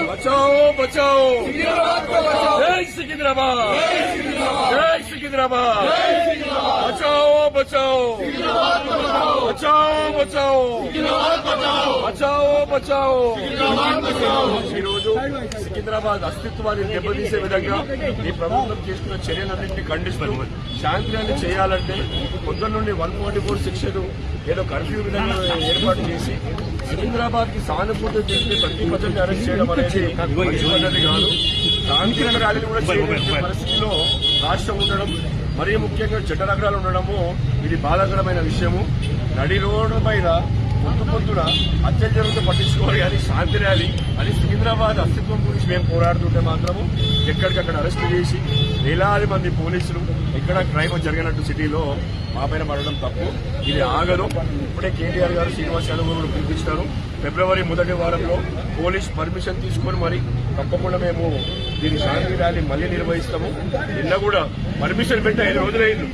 बचाओ बचाओ जय सिकंदराबाद जय सिकंदराबाद बचाओ बचाओ बचाओ बचाओ बचाओ बचाओ సికింద్రాబాద్ అస్తిత్వాన్ని దెబ్బతీసే విధంగా ఈ ప్రభుత్వం చేస్తున్న చర్యలన్నింటినీ ఖండిస్తూ శాంతి ర్యాలీ చేయాలంటే పొద్దున్న నుండి 144 శిక్షలు ఏదో కర్ఫ్యూ విధంగా ఏర్పాటు చేసి సికింద్రాబాద్ కి సానుభూతి తెలిపి ప్రతి ప్రజల్ని అరెస్ట్ చేయడం అనేది పద్ధతి కాదు. శాంతియుత ర్యాలీని కూడా చేయలేని పరిస్థితిలో రాష్ట్రం ఉండడం, మరీ ముఖ్యంగా చట్టనగరాలు ఉండడము ఇది బాధాకరమైన విషయము. నడి రోడ్డు పైన పొద్దున అత్యాచారంతో పట్టించుకోవాలి కానీ శాంతి ర్యాలీ అని సికింద్రాబాద్ అస్తిత్వం గురించి మేము పోరాడుతుంటే మాత్రము ఎక్కడికక్కడ అరెస్ట్ చేసి వేలాది మంది పోలీసులు ఎక్కడ క్రైమ్ జరిగినట్టు సిటీలో మా పైన పడడం తప్పు. ఇది ఆగదు. ఇప్పుడే కేటీఆర్ గారు శ్రీనివాస్ యాదవ్ గారు పిలిపించినారు. ఫిబ్రవరి మొదటి వారంలో పోలీస్ పర్మిషన్ తీసుకొని మరి తప్పకుండా మేము దీని శాంతి ర్యాలీ మళ్లీ నిర్వహిస్తాము. నిన్న కూడా పర్మిషన్ పెట్టి 5 రోజులైంది.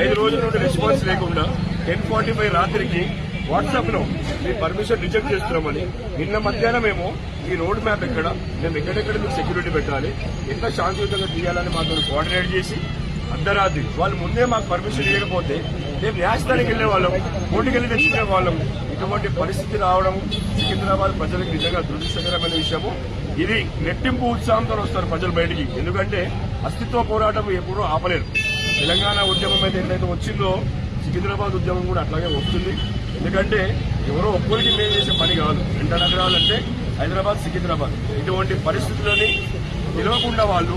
5 రోజుల నుండి రెస్పాన్స్ లేకుండా 10:45 రాత్రికి వాట్సాప్ లో మీ పర్మిషన్ రిజెక్ట్ చేస్తున్నామని నిన్న మధ్యాహ్నం మేము ఈ రోడ్ మ్యాప్ ఎక్కడ మేము ఎక్కడెక్కడ మీకు సెక్యూరిటీ పెట్టాలి, ఎట్లా శాంతియుతంగా తీయాలని మాతో కోఆర్డినేట్ చేసి అర్ధరాత్రి వాళ్ళు ముందే మాకు పర్మిషన్ ఇవ్వకపోతే మేము న్యాయస్థానానికి వెళ్లే వాళ్ళం, కోర్టుకు వెళ్లి తెచ్చుకునే వాళ్ళం. ఇటువంటి పరిస్థితి రావడం సికింద్రాబాద్ ప్రజలకు నిజంగా దురదృష్టకరమైన విషయము. ఇది రెట్టింపు ఉత్సాహంతో వస్తారు ప్రజలు బయటికి. ఎందుకంటే అస్తిత్వ పోరాటం ఎప్పుడూ ఆపలేరు. తెలంగాణ ఉద్యమం అయితే ఎంతైతే వచ్చిందో సికింద్రాబాద్ ఉద్యమం కూడా అట్లాగే వస్తుంది. ఎందుకంటే ఎవరో ఒక్కరికి మేము చేసే పని కాదు. 2 నగరాలంటే హైదరాబాద్, సికింద్రాబాద్. ఇటువంటి పరిస్థితులని తెలియకుండా వాళ్ళు